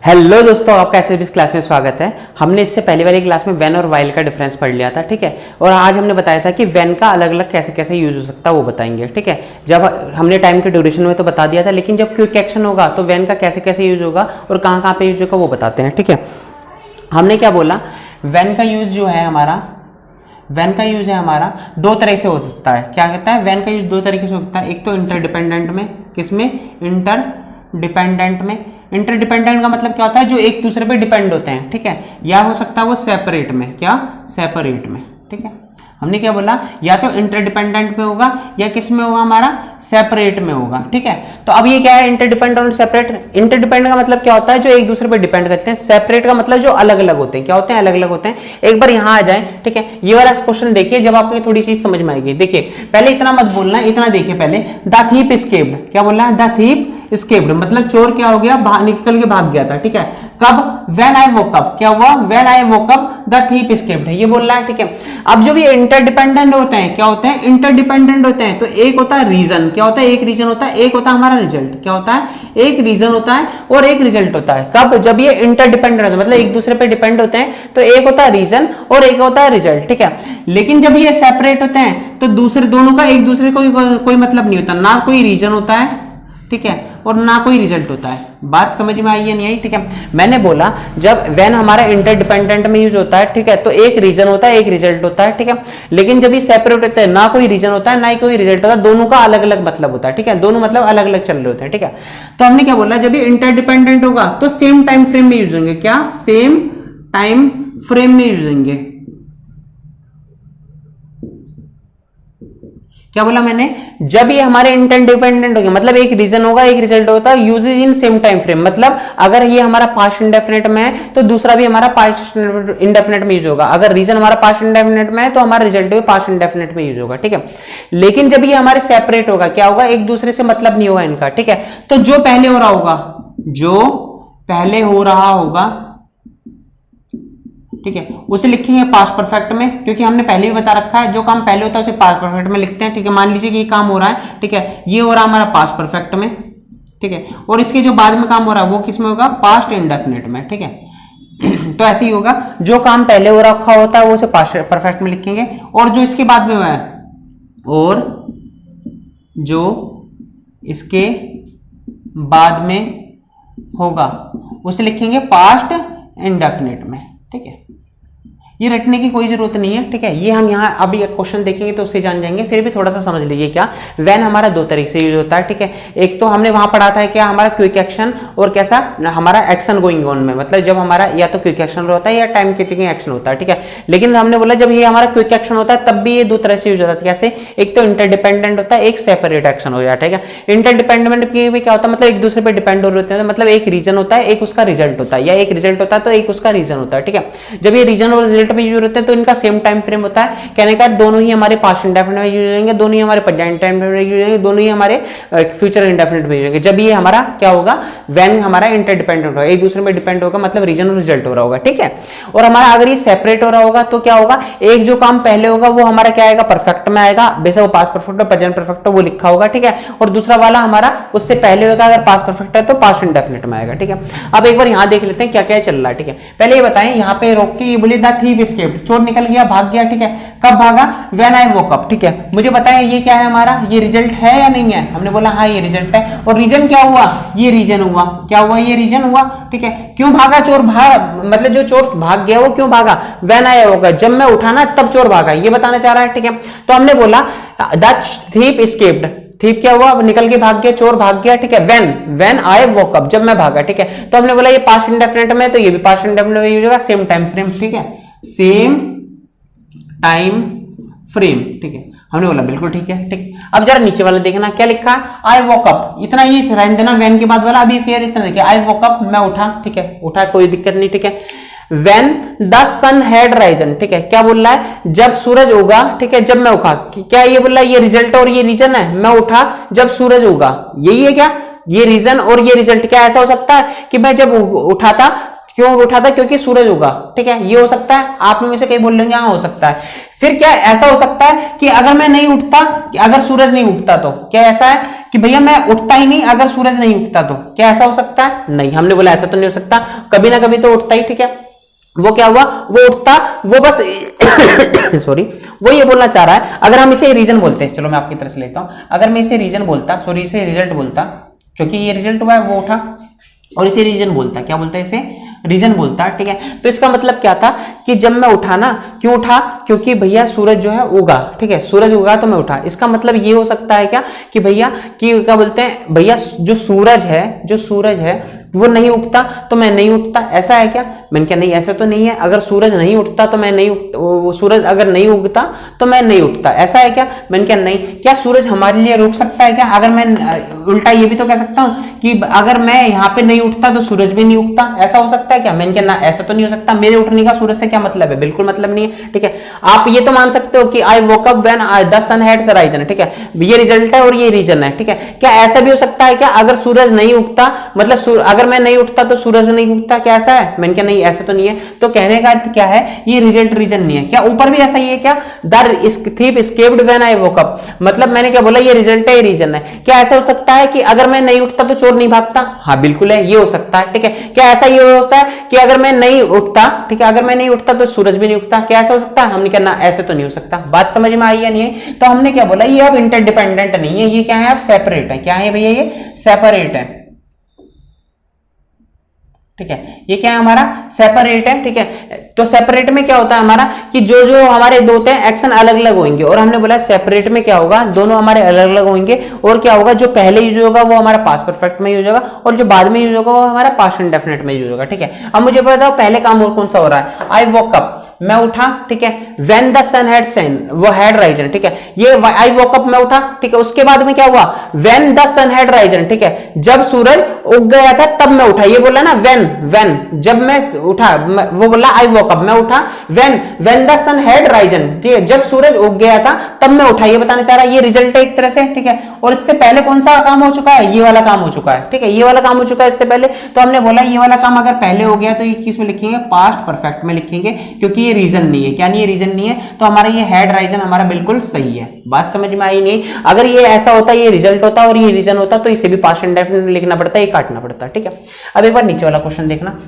Hello दोस्तों, आपका SSB class में स्वागत है। हमने इससे पहले वाली क्लास में व्हेन और व्हाइल का डिफरेंस पढ़ लिया था, ठीक है। और आज हमने बताया था कि व्हेन का अलग अलग कैसे कैसे यूज हो सकता है वो बताएंगे, ठीक है। जब हमने टाइम के ड्यूरेशन में तो बता दिया था, लेकिन जब क्विक एक्शन होगा तो व्हेन का कैसे कैसे यूज होगा और कहाँ पे यूज होगा वो बताते हैं, ठीक है। हमने क्या बोला, व्हेन का यूज जो है हमारा, व्हेन का यूज है हमारा दो तरह से हो सकता है। क्या कहता है, व्हेन का यूज दो तरीके से हो सकता है। एक तो इंटरडिपेंडेंट में, किसमें, इंटरडिपेंडेंट में। इंटरडिपेंडेंट का मतलब क्या होता है, जो एक दूसरे पे डिपेंड होते हैं, ठीक है। या हो सकता है वो सेपरेट में, क्या, सेपरेट में, ठीक है। हमने क्या बोला, या तो इंटरडिपेंडेंट में होगा या किस में होगा हमारा, सेपरेट में होगा, ठीक है। तो अब ये क्या है, इंटरडिपेंडेंट और सेपरेट। इंटरडिपेंडेंट का मतलब क्या होता है, जो एक दूसरे पे डिपेंड करते हैं। सेपरेट का मतलब जो अलग अलग होते हैं। क्या होते हैं, अलग अलग होते हैं। एक बार यहाँ आ जाए, ठीक है। ये वाला क्वेश्चन देखिए, जब आपको थोड़ी चीज समझ में आएगी। देखिए पहले इतना मत बोलना, इतना देखिए पहले। द थीप एस्केप्ड, क्या बोला, द थीप एस्केप्ड मतलब चोर क्या हो गया, निकल के भाग गया था, ठीक है। कब, व्हेन आई वोक अप, क्या हुआ, when I woke up the thief escaped है, ये बोल रहा है, ठीक है। अब जब ये इंटरडिपेंडेंट होते हैं, क्या होते हैं, इंटरडिपेंडेंट होते हैं, तो एक होता है रीजन, क्या होता है, एक रीजन होता है, एक होता है हमारा रिजल्ट। क्या होता है, एक रीजन होता है और एक रिजल्ट होता है। कब, जब ये इंटरडिपेंडेंट होते हैं, मतलब एक दूसरे पे डिपेंड होते हैं, तो एक होता है रीजन और एक होता है रिजल्ट, ठीक है। लेकिन जब ये सेपरेट होते हैं तो दूसरे दोनों का एक दूसरे को कोई मतलब नहीं होता, ना कोई रीजन होता है, ठीक है, और ना कोई रिजल्ट होता है। बात समझ में आई या नहीं आई, ठीक है। मैंने बोला जब व्हेन हमारा इंटरडिपेंडेंट में यूज होता है, ठीक है, तो एक रीजन होता है, एक रिजल्ट होता है, ठीक है। लेकिन जब ये सेपरेट होते हैं, ना कोई रीजन होता है ना ही कोई रिजल्ट होता है, दोनों का अलग अलग मतलब होता है, ठीक है। दोनों मतलब अलग अलग चल रहे होते हैं, ठीक है। तो हमने क्या बोला, जब ये इंटरडिपेंडेंट होगा तो सेम टाइम फ्रेम में यूज होंगे। क्या, सेम टाइम फ्रेम में यूज होंगे। क्या बोला मैंने, जब ये हमारे इंटरडिपेंडेंट होंगे, मतलब एक रीजन होगा एक रिजल्ट होता है, usages in same time frame. मतलब अगर ये हमारा पास्ट इंडेफिनिट में है तो दूसरा भी हमारा पास्ट इंडेफिनिट में यूज होगा। अगर रीजन हमारा पास्ट इंडेफिनिट में है तो हमारा रिजल्ट भी पास्ट इंडेफिनिट में यूज होगा, ठीक है। लेकिन जब ये हमारे सेपरेट होगा, क्या होगा, एक दूसरे से मतलब नहीं होगा इनका, ठीक है। तो जो पहले हो रहा होगा, जो पहले हो रहा होगा, ठीक है, उसे लिखेंगे पास्ट परफेक्ट में, क्योंकि हमने पहले भी बता रखा है जो काम पहले होता है उसे पास्ट परफेक्ट में लिखते हैं, ठीक है। मान लीजिए कि ये काम हो रहा है, ठीक है, ये हो रहा है हमारा पास्ट परफेक्ट में, ठीक है, और इसके जो बाद में काम हो रहा है वो किस में होगा, पास्ट इंडेफिनिट में, ठीक है। तो ऐसे ही होगा, जो काम पहले हो रखा होता है वो उसे पास्ट परफेक्ट में लिखेंगे, और जो इसके बाद में हुआ है, और जो इसके बाद में होगा उसे लिखेंगे पास्ट इंडेफिनिट में, ठीक है। ये रटने की कोई जरूरत नहीं है, ठीक है। ये हम यहाँ अभी एक क्वेश्चन देखेंगे तो उससे जान जाएंगे, फिर भी थोड़ा सा समझ लीजिए। क्या, व्हेन हमारा दो तरीके से यूज होता है, ठीक है। एक तो हमने वहां पढ़ा था क्या, हमारा क्विक एक्शन और कैसा, हमारा एक्शन गोइंग ऑन में, मतलब जब हमारा या तो क्विक एक्शन होता है या टाइम टेकिंग एक्शन होता है, ठीक है। लेकिन हमने बोला जब ये हमारा क्विक एक्शन होता है तब भी ये दो तरह से यूज होता है। कैसे, एक तो इंटरडिपेंडेंट होता है, एक सेपरेट एक्शन हो जाता है, ठीक है। इंटरडिपेंडेंट भी क्या होता है, मतलब एक दूसरे पर डिपेंड हो रहे होते हैं, मतलब एक रीजन होता है, एक उसका रिजल्ट होता है, या एक रिजल्ट होता है तो एक उसका रीजन होता है, ठीक है। जब ये रीजन और रिजल्ट में यूज होते हैं तो इनका सेम टाइम फ्रेम होता है। कहने का दोनों ही हमारे पास्ट इंडेफिनिट में यूज होंगे, दोनों ही हमारे प्रेजेंट टाइम में यूज होंगे, दोनों ही हमारे फ्यूचर इंडेफिनिट में यूज होंगे। जब ये हमारा क्या होगा, व्हेन हमारा इंटरडिपेंडेंट होगा, एक दूसरे में डिपेंड होगा, मतलब रीजन और रिजल्ट हो रहा होगा, ठीक है। और हमारा अगर ये सेपरेट हो रहा होगा तो क्या होगा, एक जो काम पहले होगा वो हमारा क्या आएगा, परफेक्ट में आएगा, वैसे वो पास्ट परफेक्ट और प्रेजेंट परफेक्ट वो लिखा होगा, ठीक है। और दूसरा वाला हमारा उससे पहले होगा, अगर पास्ट परफेक्ट है तो पास्ट इंडेफिनिट में आएगा, ठीक है। अब एक बार यहाँ देख लेते हैं क्या क्या चल रहा है, ठीक है। पहले ये बताएं, यहाँ पे रोक के ये बोले द थीफ एस्केप्ड, चोर निकल गया, भाग गया, ठीक है। कब भागा, व्हेन आई वोक अप, ठीक है। मुझे बताएं ये क्या है हमारा, ये रिजल्ट है या नहीं है। हमने बोला हाँ ये रिजल्ट है, और रीजन क्या हुआ, ये रीजन हुआ, क्या हुआ, ये रीजन हुआ, ठीक है। क्यों भागा चोर, मतलब जो चोर भाग गया वो क्यों भागा, व्हेन आई वोक अप, जब मैं उठा ना तब चोर भागा, ये बताना चाह रहा है, ठीक है। तो हमने बोला द थीफ एस्केप्ड, थीप क्या हुआ, निकल के भाग गया, चोर भाग गया, ठीक है। व्हेन आई वोक अप, जब मैं भागा, ठीक है। तो हमने बोला ये पास्ट इंडेफिनिट में, तो ये भी पास्ट इंडेफिनिट में यूज होगा, सेम टाइम फ्रेम, ठीक है, सेम टाइम फ्रेम, ठीक है। हमने बोला बिल्कुल ठीक है, ठीक। अब जरा नीचे वाला देखना क्या लिखा, आई वोक अप, इतना ये रहने देना, व्हेन के बाद वाला अभी केयर इतना देखिए, आई वोक अप, मैं उठा, ठीक है, उठा, कोई दिक्कत नहीं, ठीक है। When the sun had risen, ठीक है, क्या बोल रहा है, जब सूरज उगा, ठीक है, जब मैं उठा, क्या ये बोल रहा है, ये रिजल्ट और ये रीजन है, मैं उठा जब सूरज उगा, यही है क्या, ये रीजन और ये रिजल्ट। क्या ऐसा हो सकता है कि मैं जब उठा था, क्यों उठा था, क्योंकि सूरज उगा, ठीक है, ये हो सकता है। आप में से कई बोल लेंगे हाँ हो सकता है। फिर क्या ऐसा हो सकता है कि अगर मैं नहीं उठता, कि अगर सूरज नहीं उगता, तो क्या ऐसा है कि भैया मैं उठता ही नहीं अगर सूरज नहीं उगता, तो क्या ऐसा हो सकता है? नहीं, हमने बोला ऐसा तो नहीं हो सकता, कभी ना कभी तो उठता ही। ठीक है, वो क्या हुआ, वो उठता, वो बस सॉरी, वो ये बोलना चाह रहा है, अगर हम इसे रीजन बोलते हैं, चलो मैं आपकी तरफ से लेता हूं, अगर मैं इसे रीजन बोलता, सॉरी इसे रिजल्ट बोलता, क्योंकि ये रिजल्ट हुआ है, वो उठा, और इसे रीजन बोलता, क्या बोलता है इसे? रीजन बोलता। ठीक है, तो इसका मतलब क्या था कि जब मैं उठा ना, क्यों उठा? क्योंकि भैया सूरज जो है उगा। ठीक है, सूरज उगा तो मैं उठा। इसका मतलब ये हो सकता है क्या कि भैया कि क्या बोलते हैं, भैया जो सूरज है वो नहीं उगता तो मैं नहीं उठता, ऐसा है क्या? मैंने क्या नहीं, ऐसा तो नहीं है, अगर सूरज नहीं उठता तो मैं नहीं उठता, सूरज अगर नहीं उगता तो मैं नहीं उठता, ऐसा है क्या? मैंने क्या नहीं, क्या सूरज हमारे लिए रुक सकता है क्या? अगर मैं उल्टा ये भी तो कह सकता हूं कि अगर मैं यहाँ पे नहीं उठता तो सूरज भी नहीं उगता, ऐसा हो सकता है क्या? मैंने क्या ना, ऐसा तो नहीं हो सकता, मेरे उठने का सूरज से क्या मतलब है? बिल्कुल मतलब नहीं है। ठीक है, आप ये तो मान सकते हो कि I woke up when the sun had risen. ठीक है, ये रिजल्ट है और ये रीजन है। ठीक है, क्या ऐसा भी हो सकता है क्या, अगर सूरज नहीं उगता, मतलब अगर मैं नहीं उठता तो सूरज नहीं उगता, क्या ऐसा है? मैंने क्या नहीं, ऐसा तो नहीं है। तो कहने का अर्थ क्या है, ये रिजल्ट रीजन नहीं है। क्या ऊपर भी ऐसा ही है क्या? The thief escaped when I woke up, मतलब मैंने क्या बोला, ये रिजल्ट है, ये रीजन है। क्या ऐसा हो सकता है कि अगर मैं नहीं उठता तो चोर नहीं भागता? हाँ बिल्कुल है, ये हो सकता है। ठीक है, क्या ऐसा ये होता है कि अगर मैं नहीं उठता, ठीक है, अगर मैं नहीं उठता तो सूरज भी नहीं उगता, क्या ऐसा हो सकता है? हमने क्या ना, ऐसे तो नहीं हो सकता। बात समझ में आई या नहीं है? तो हमने क्या बोला, ये अब इंटरडिपेंडेंट नहीं है, ये क्या है, अब सेपरेट है। क्या है भैया, ये सेपरेट है। ठीक है, ये क्या है हमारा, सेपरेट है। ठीक है, तो सेपरेट में क्या होता है हमारा कि जो जो हमारे दो होते हैं एक्शन अलग अलग होंगे, और हमने बोला सेपरेट में क्या होगा, दोनों हमारे अलग अलग होंगे, और क्या होगा, जो पहले यूज होगा वो हमारा पास्ट परफेक्ट में यूज होगा, और जो बाद में यूज होगा वो हमारा पास्ट इंडेफिनिट में यूज होगा। ठीक है, अब मुझे बताओ पहले काम और कौन सा हो रहा है, आई वोक अप, मैं उठा। ठीक है, when the sun had seen, वो हैड राइजन। ठीक है, ये आई वोक अप, मैं उठा। ठीक है, उसके बाद में क्या हुआ, when the sun had risen. ठीक है, जब सूरज उग गया था तब मैं उठा, ये बोला ना व्हेन जब मैं उठा, वो बोला आई वोक अप, मैं उठा। When the sun had risen, ठीक है, जब सूरज उग गया था तब मैं उठा, ये बताना चाह रहा है, ये रिजल्ट है एक तरह से। ठीक है, और इससे पहले कौन सा काम हो चुका है, ये वाला काम हो चुका है। ठीक है, ये वाला काम हो चुका है इससे पहले, तो हमने बोला ये वाला काम अगर पहले हो गया तो ये किस में लिखेंगे, पास्ट परफेक्ट में लिखेंगे, क्योंकि ये रीजन नहीं है। क्या नहीं है, रीजन नहीं है, तो हमारा ये हैड राइजन हमारा बिल्कुल सही है। बात समझ में आई नहीं? अगर ये ऐसा होता, ये रिजल्ट होता और ये रीजन होता, तो इसे भी पास्ट इंडेफिनिट लिखना पड़ता है, ये काटना पड़ता है। ठीक है, अब एक बार नीचे वाला क्वेश्चन देखना।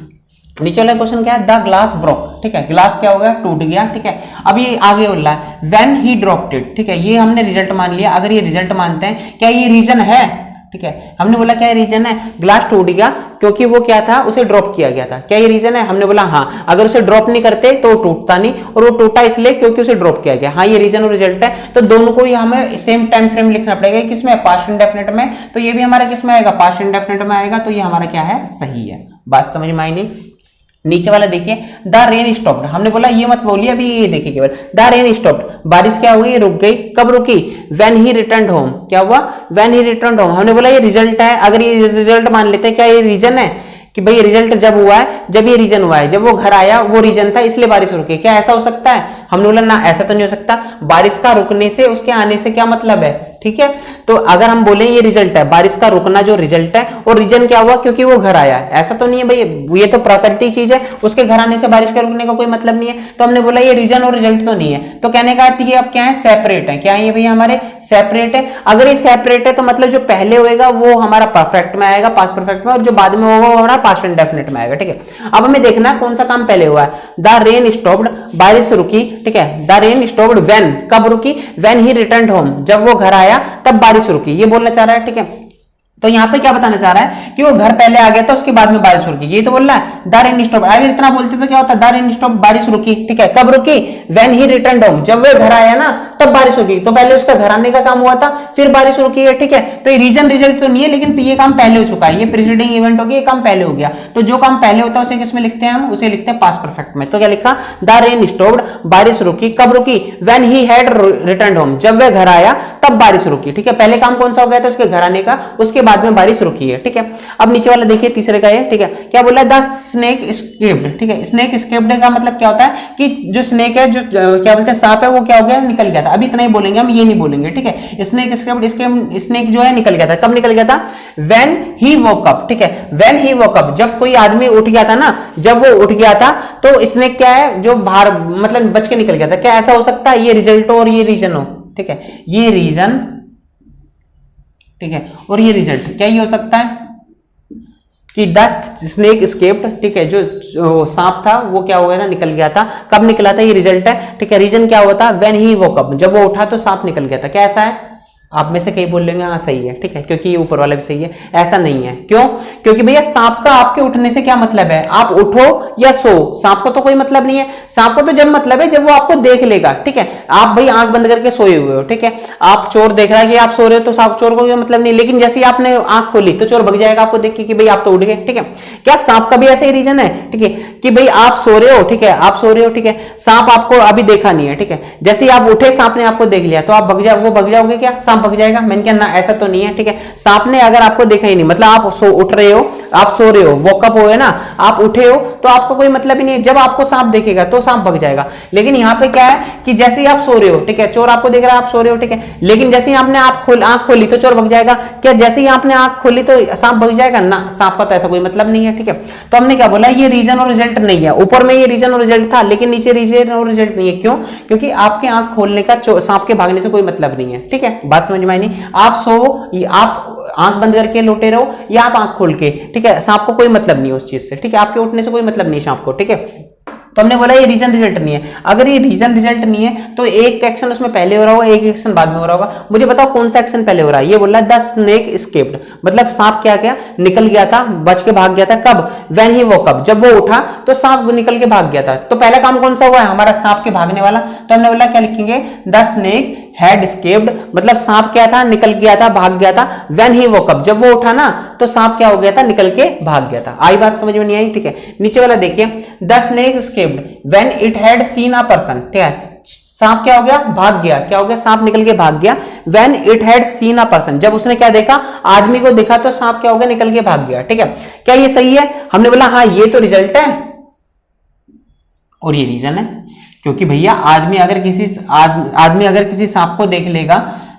नीचे वाला क्वेश्चन क्या है, द ग्लास ब्रोक। ठीक है, ग्लास क्या हो गया, टूट गया। ठीक है, अब ये आगे बोल रहा है व्हेन ही ड्रॉप्ड इट। ठीक है, ये हमने रिजल्ट मान लिया। अगर ये रिजल्ट मानते हैं, क्या ये रीजन है? ठीक है, हमने बोला क्या रीजन है, ग्लास टूट गया क्योंकि वो क्या था, उसे ड्रॉप किया गया था। क्या ये रीजन है? हमने बोला हाँ, अगर उसे ड्रॉप नहीं करते तो वो टूटता नहीं, और वो टूटा इसलिए क्योंकि उसे ड्रॉप किया गया। हाँ, ये रीजन और रिजल्ट है, तो दोनों को ही हमें सेम टाइम फ्रेम लिखना पड़ेगा। किसमें, पास्ट इंडेफिनिट में, तो ये भी हमारा किसमें आएगा, पास्ट इंडेफिनिट में आएगा, तो ये हमारा क्या है, सही है। बात समझ में आई नहीं? नीचे वाला देखिए, द रेन स्टॉप्ड, हमने बोला ये मत बोलिए अभी, ये देखिए केवल, द रेन स्टॉप्ड, बारिश क्या हुई, रुक गई। कब रुकी, व्हेन ही रिटर्न्ड होम। क्या हुआ, व्हेन ही रिटर्न्ड होम। हमने बोला ये रिजल्ट है, अगर ये रिजल्ट मान लेते हैं, क्या ये रीजन है कि भाई रिजल्ट जब हुआ है, जब ये रीजन हुआ है, जब वो घर आया वो रीजन था, इसलिए बारिश रुकी। क्या ऐसा हो सकता है? हमने बोला ना, ऐसा तो नहीं हो सकता। बारिश का रुकने से उसके आने से क्या मतलब है? ठीक है, तो अगर हम बोले ये रिजल्ट है, बारिश का रुकना जो रिजल्ट है, और रीजन क्या हुआ, क्योंकि वो घर आया, ऐसा तो नहीं है भाई, ये तो प्राकृतिक चीज है, उसके घर आने से बारिश के रुकने का कोई मतलब नहीं है। तो हमने बोला ये रीजन और रिजल्ट तो नहीं है, तो कहने का अर्थ ये अब क्या है, सेपरेट है। क्या है ये भैया, हमारे सेपरेट है। अगर ये सेपरेट है तो मतलब जो पहले होएगा वो हमारा परफेक्ट में आएगा, पास्ट परफेक्ट में, और जो बाद में होगा वो हमारा पास्ट इंडेफिनिट में आएगा। ठीक है, अब हमें देखना कौन सा काम पहले हुआ है, द रेन स्टॉप्ड, बारिश रुकी। ठीक है, द रेन स्टॉप्ड व्हेन, कब रुकी, व्हेन ही रिटर्न्ड होम, जब वो घर आया तब बारिश रुकी, ये बोलना चाह रहा है। ठीक है, तो यहां पे क्या बताना चाह रहा है कि वो घर पहले आ गया था, उसके बाद में बारिश रुकी, ये तो बोल रहा है। द रेन स्टॉप्ड, अगर इतना बोलते तो क्या होता, द रेन स्टॉप्ड, बारिश रुकी। ठीक है, कब रुकी, व्हेन ही रिटर्न्ड होम, जब वो घर आया ना तब बारिश रुकी, तो पहले उसका घर आने का काम हुआ था, फिर बारिश रुकी है। ठीक है, तो ये रीजन रिजल्ट तो नहीं है, लेकिन ये काम पहले हो चुका है, ये प्रीसीडिंग इवेंट हो गया, ये काम पहले हो गया। तो जो काम पहले होता है उसे किसमें लिखते हैं हम, उसे लिखते हैं पास्ट परफेक्ट में। तो क्या लिखा, द रेन स्टॉप्ड, बारिश रुकी, कब रुकी, when he had returned home, जब वह घर आया तब बारिश रुकी। ठीक है, पहले काम कौन सा हो गया था, उसके घर आने का, उसके बाद में बारिश रुकी है। ठीक है, अब नीचे वाला देखिए, तीसरे का है। ठीक है, क्या बोला, द स्नेक एस्केप्ड। ठीक है, स्नेक एस्केप्ड का मतलब क्या होता है कि जो स्नेक है, जो क्या बोलते हैं, सांप है, वो क्या हो गया, निकल गया था। अभी इतना ही बोलेंगे हम, ये नहीं बोलेंगे। ठीक है, स्नेक एस्केप्ड, स्नेक जो है निकल गया था। कब निकल गया था, व्हेन ही वोक अप। ठीक है, व्हेन ही वोक अप, जब कोई आदमी उठ गया था ना, जब वो उठ गया था तो स्नेक क्या है, जो बाहर मतलब बच के निकल गया था। क्या ऐसा हो सकता है, ये रिजल्ट हो और ये रीजन हो। ठीक है, ये रीजन ठीक है, और ये रिजल्ट क्या ये हो सकता है कि द स्नेक एस्केप्ड, ठीक है, जो सांप था वो क्या हो गया था, निकल गया था। कब निकला था, ये रिजल्ट है, ठीक है। रीजन क्या हुआ था, व्हेन ही वोक अप, जब वो उठा तो सांप निकल गया था। क्या ऐसा है, आप में से कई बोल लेंगे हाँ सही है, ठीक है, क्योंकि ये ऊपर वाला भी सही है। ऐसा नहीं है, क्यों, क्योंकि भैया सांप का आपके उठने से क्या मतलब है, आप उठो या सो, सांप को तो कोई मतलब नहीं है। सांप को तो जब मतलब है जब वो आपको देख लेगा, ठीक है। आप भाई आंख बंद करके सोए हुए हो, ठीक है, आप चोर देख रहा है कि आप सो रहे हो, तो सांप चोर को कोई मतलब नहीं, लेकिन जैसे ही आपने आंख खोली तो चोर भग जाएगा आपको देख के कि भाई आप तो उठ गए, ठीक है। क्या सांप का भी ऐसा ही रीजन है, ठीक है, कि भाई आप सो रहे हो, ठीक है, आप सो रहे हो, ठीक है, सांप आपको अभी देखा नहीं है, ठीक है, जैसे ही आप उठे सांप ने आपको देख लिया तो आप भग जाओगे, क्या सांप भग जाएगा, मैंने क्या ना, ऐसा तो नहीं है, ठीक है। सांप ने अगर आपको देखा ही नहीं, मतलब आप उठ रहे हो, आप सो रहे हो, वॉकअप हो है ना, आप उठे हो तो आपको कोई मतलब ही नहीं है, जब आपको सांप देखेगा तो सांप भग जाएगा। लेकिन यहाँ पे क्या है कि जैसे ही आप सो रहे हो, ठीक है, चोर आपको देख रहा है, आप सो रहे हो, ठीक है, लेकिन जैसे ही आपने आंख खोली तो चोर भग जाएगा। क्या जैसे ही आपने आंख खोली तो सांप भग जाएगा ना, सांप का तो ऐसा कोई मतलब नहीं है, ठीक है। तो हमने क्या बोला, ये रीजन और रिजल्ट नहीं है, ऊपर में ये रीजन और रिजल्ट था लेकिन नीचे रीजन और रिजल्ट नहीं है। क्यों, क्योंकि आपके आंख खोलने का सांप के भागने से कोई मतलब नहीं है, ठीक है, बात समझ में आई नहीं। आप सो, आप आंख बंद करके लोटे रहो या आप आंख खोल के, ठीक है, सांप को कोई मतलब नहीं है उस चीज से, ठीक है, आपके उठने से कोई मतलब नहीं सांप को, ठीक है। तो हमने बोला ये रीजन रिजल्ट नहीं है। अगर ये रीजन रिजल्ट नहीं है तो एक एक्शन उसमें पहले हो रहा होगा, एक एक्शन बाद में हो रहा होगा। मुझे बताओ कौन सा एक्शन पहले हो रहा है। ये बोला द स्नेक एस्केप्ड, मतलब सांप क्या क्या निकल गया था, बच के भाग गया था। कब, व्हेन ही वोक अप, जब वो उठा तो सांप निकल के भाग गया था। तो पहला काम कौन सा हुआ है हमारा, सांप के भागने वाला। तो हमने बोला क्या लिखेंगे, द स्नेक हैड एस्केप्ड, मतलब सांप क्या था, निकल गया था, भाग गया था। व्हेन ही वोक अप, जब वो उठा ना तो सांप क्या हो गया था, निकल के भाग गया था। आई बात समझ में नहीं आई, ठीक है। नीचे वाला देखिए, the snake escaped when it had seen a person, ठीक है, सांप क्या हो गया, भाग गया, क्या हो गया, सांप निकल के भाग गया। When it had seen a person, जब उसने क्या देखा, आदमी को देखा तो सांप क्या हो गया, निकल के भाग गया, ठीक है। क्या ये सही है, हमने बोला हाँ ये तो रिजल्ट है और ये रीजन है। क्योंकि भैया आदमी अगर किसी सांप को देख लेगा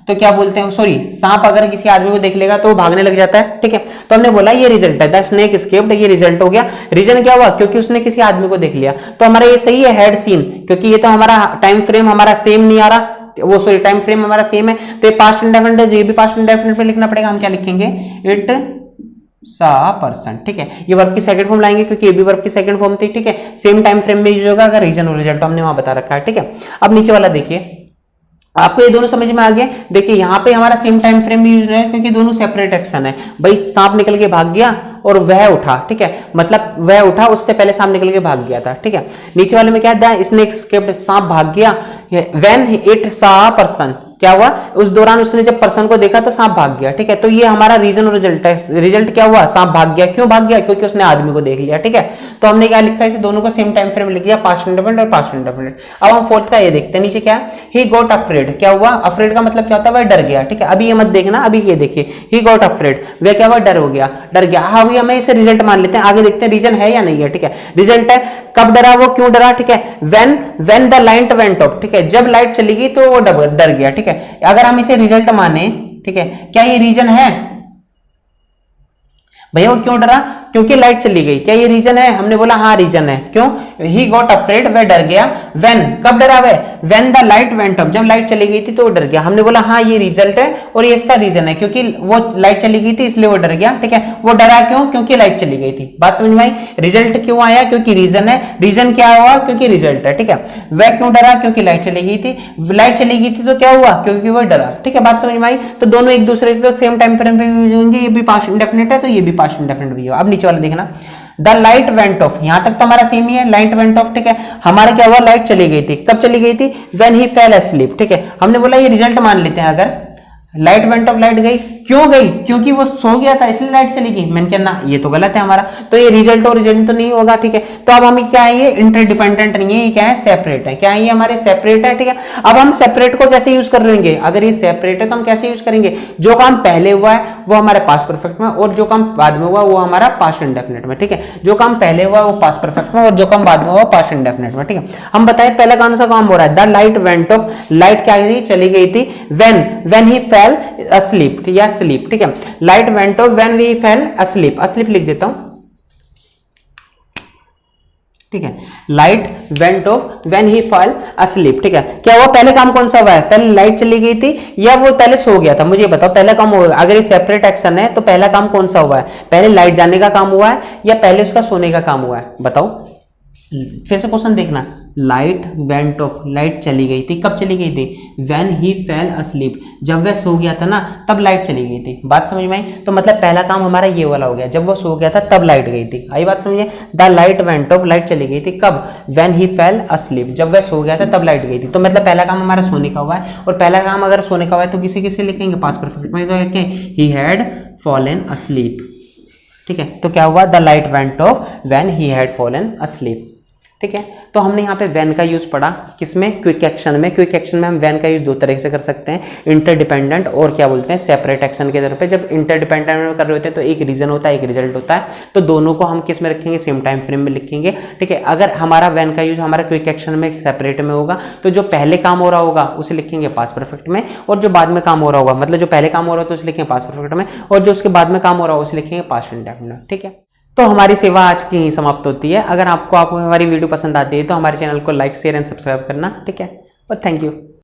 तो क्या बोलते हैं, सॉरी, सांप अगर किसी आदमी को देख लेगा तो वो भागने लग जाता है, ठीक है। तो हमने बोला ये रिजल्ट है, द स्नेक एस्केप्ड, ये रिजल्ट हो गया। रीजन क्या हुआ, क्योंकि उसने किसी आदमी को देख लिया। तो हमारा ये सही है, हैड सीन, क्योंकि ये तो हमारा टाइम फ्रेम हमारा सेम नहीं आ रहा, वो सॉरी टाइम फ्रेम हमारा सेम है, तो ये पास्ट इंडेफिनिट है, ये भी पास्ट इंडेफिनिट में लिखना पड़ेगा। हम क्या लिखेंगे, इट सा पर्सन, ठीक है। ये वर्ब की सेकंड फॉर्म लाएंगे क्योंकि ये भी वर्ब की सेकंड फॉर्म थी, ठीक है। सेम टाइम फ्रेम में यूज होगा अगर रीजन और रिजल्ट हमने वहां बता रखा है, ठीक है। अब नीचे वाला देखिए, आपको ये दोनों समझ में आ गया। देखिए यहाँ पे हमारा सेम टाइम फ्रेम भी यूज है क्योंकि दोनों सेपरेट एक्शन है। भाई सांप निकल के भाग गया और वह उठा, ठीक है, मतलब वह उठा, उससे पहले सांप निकल के भाग गया था, ठीक है। नीचे वाले में क्या है, द स्नेक एस्केप्ड, सांप भाग गया। व्हेन इट सा पर्सन, क्या हुआ, उस दौरान उसने जब पर्सन को देखा तो सांप भाग गया, ठीक है। तो ये हमारा रीजन और रिजल्ट है। रिजल्ट क्या हुआ, सांप भाग गया। क्यों भाग गया, क्योंकि उसने आदमी को देख लिया, ठीक है। तो हमने क्या लिखा, इसे दोनों को सेम टाइम फ्रेम लिख दिया, पास्ट इंडेफिनिट और पास्ट इंडेफिनिट। अब हम फोर्थ का ये देखते हैं, नीचे क्या है, ही गॉट अफ्रेड, क्या हुआ, अफ्रेड का मतलब क्या होता है, वह डर गया, ठीक है। अभी ये मत देखना, अभी ये देखिए, ही गॉट अफ्रेड, वह क्या हुआ, डर हो गया, डर गया। हाँ भैया हमें इसे रिजल्ट मान लेते हैं, आगे देखते हैं रीजन है या नहीं है, ठीक है। रिजल्ट है, कब डरा वो, क्यों डरा, ठीक है। When the light went of, ठीक है, जब लाइट चली गई तो वो डर गया, ठीक है। अगर हम इसे रिजल्ट माने, ठीक है, क्या ये रीजन है भैया, वो क्यों डरा, क्योंकि लाइट चली गई। क्या ये रीजन है, हमने बोला हाँ रीजन है। क्यों, ही गॉट अफ्रेड, वह डर गया। व्हेन, कब डरा वह, when the light went of, जब लाइट चली गई थी तो वो डर गया। हमने बोला हाँ ये रिजल्ट है और ये इसका रीजन है, क्योंकि वो लाइट चली गई थी इसलिए वो डर गया, ठीक है। वो डरा क्यों, क्योंकि लाइट चली गई थी। बात समझ में आई। रिजल्ट क्यों आया, क्योंकि रीजन है। रीजन क्या हुआ, क्योंकि रिजल्ट है, ठीक है। वह क्यों डरा, क्योंकि लाइट चली गई थी। लाइट चली गई थी तो क्या हुआ, क्योंकि वो डरा, ठीक है। बात समझ में आई। तो दोनों एक दूसरे के सेम टाइम फ्रेम पे यूज होंगे, ये भी पास्ट इंडेफिनिट है तो ये भी पास्ट इंडेफिनिट भी होगा। अब नीचे वाला देखना, द लाइट वेंट ऑफ, यहां तक तो हमारा सेम ही है, लाइट वेंट ऑफ, ठीक है। हमारा क्या हुआ, लाइट चली गई थी। कब चली गई थी, व्हेन ही फेल asleep, ठीक है। हमने बोला ये रिजल्ट मान लेते हैं। अगर लाइट वेंट ऑफ, लाइट गई, क्यों गई, क्योंकि वो सो गया था इसलिए लाइट चली गई। मैंने क्या ना, ये तो गलत है हमारा, तो ये रिजल्ट और रिजल्ट तो नहीं होगा, ठीक है। तो अब हमें क्या है, ये इंटरडिपेंडेंट नहीं है, ये क्या है, सेपरेट है। क्या है, ये हमारे सेपरेट है, ठीक है। अब हम सेपरेट को कैसे यूज कर लेंगे, अगर ये सेपरेट है तो हम कैसे यूज करेंगे, जो काम पहले हुआ है वो हमारे पास्ट परफेक्ट में और जो काम बाद में हुआ वो हमारा पास्ट इंडेफिनिट में, ठीक है। जो काम पहले हुआ वो पास्ट परफेक्ट में और जो काम बाद में हुआ पास्ट इंडेफिनिट में, ठीक है। हम बताएं पहले कौन सा काम हो रहा है, the light went off, light क्या गई, चली गई थी। व्हेन ही फेल asleep या sleep, ठीक है। Light went off when we fell asleep, asleep लिख देता हूं, ठीक है। Light went off when he fall asleep, ठीक है। क्या हुआ, पहले काम कौन सा हुआ है, पहले लाइट चली गई थी या वो पहले सो गया था, मुझे बताओ पहला काम होगा। अगर ये सेपरेट एक्शन है तो पहला काम कौन सा हुआ है, पहले लाइट जाने का काम हुआ है या पहले उसका सोने का काम हुआ है, बताओ। फिर से क्वेश्चन देखना, लाइट वेंट ऑफ, लाइट चली गई थी, कब चली गई थी, व्हेन ही फेल अस्लीप, जब वह सो गया था ना तब लाइट चली गई थी। बात समझ में आई, तो मतलब पहला काम हमारा ये वाला हो गया, जब वो सो गया था तब लाइट गई थी। आई बात समझिए, the light went off, light चली गई थी कब, व्हेन ही फेल अस्लीप, जब वह सो गया था तब लाइट गई थी। तो मतलब पहला काम हमारा सोने का हुआ है, और पहला काम अगर सोने का हुआ है तो किसी किसी लिखेंगे पास्ट परफेक्ट में, तो लिखेंगे ही हैड फॉलन अस्लीप, ठीक है। तो क्या हुआ, the light went off when he had fallen asleep, ठीक है। तो हमने यहाँ पे व्हेन का यूज पढ़ा किसमें, क्विक एक्शन में। क्विक एक्शन में हम व्हेन का यूज दो तरह से कर सकते हैं, इंटरडिपेंडेंट और क्या बोलते हैं सेपरेट एक्शन के तौर पे। जब इंटरडिपेंडेंट में कर रहे होते हैं तो एक रीजन होता है एक रिजल्ट होता है, तो दोनों को हम किस में रखेंगे, सेम टाइम फ्रेम में लिखेंगे, ठीक है। अगर हमारा व्हेन का यूज हमारा क्विक एक्शन में सेपरेट में होगा तो जो पहले काम हो रहा होगा उसे लिखेंगे पास्ट परफेक्ट में, और जो बाद में काम हो रहा होगा, मतलब जो पहले काम हो रहा होगा तो उसे लिखेंगे पास्ट परफेक्ट में, और जो उसके बाद में काम हो रहा होगा उसे लिखेंगे पास्ट इंडेफिनिट, ठीक है। तो हमारी सेवा आज की यहीं समाप्त होती है। अगर आपको हमारी वीडियो पसंद आती है तो हमारे चैनल को लाइक शेयर एंड सब्सक्राइब करना, ठीक है। और थैंक यू।